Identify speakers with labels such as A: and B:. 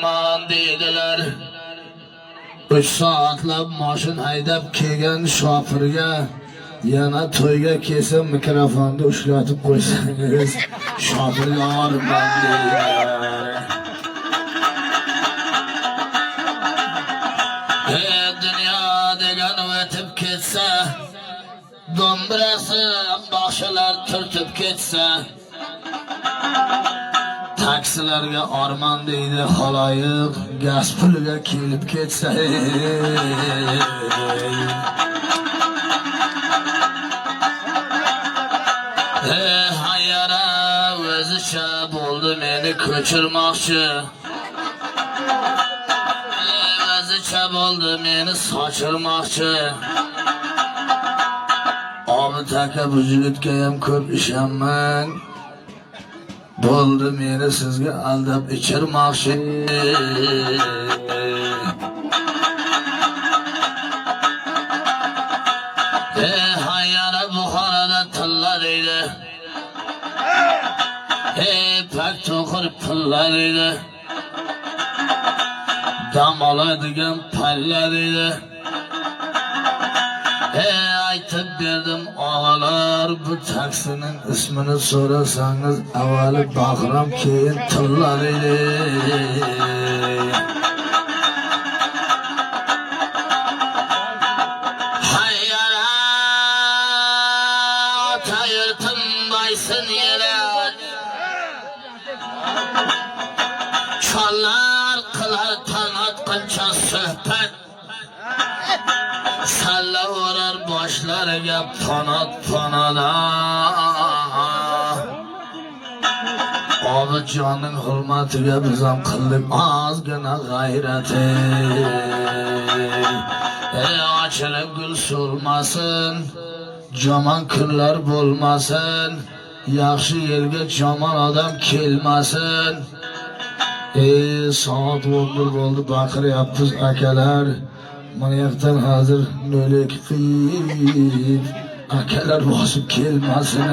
A: orman deydiler. 3 soatlab mashin haydab kelgan shofirga yana to'yga kelsa mikrofonni ushlatib qo'ysangiz shofirga orman deydilar. Dünya degan o'tib ketsa, do'mbirasi boshlar turtib ketsa, taksilarga orman deydi xaloyiq, gaz puliga kelib ketsa. Hayyara o'zicha bo'ldi meni ko'chirmoqchi. O'zicha bo'ldi meni sochirmoqchi. Obid aka, bu yigitga ham ko'p ishonmang. Bo'ldi meni sizga aldab ichirmoqchi. Hayyara Buxoroda tilla deydi. Pak to'qir pilla deydi. Dam oladigan palla deydi. Aytib berdim og'alar, bu taksining ismini so'rasangiz avvali Bahrom, keyin Tilla deydi. Hayyara tayirtim baysin yere, chollar qilar tanatqancha suhbat, salla urar boshlariga panot-panada. Obidjonning hurmatiga biz ham qildik ozgina g'ayrati. Ochilib gul so'lmasin, yomon kunlar bo'lmasin, yaxshi yerga yomon odam kelmasin. Soat 11 bo'ldi, baqiryapmiz akalar. Mana yoqdan hozir 02 qilib akalar bosib kelmasin.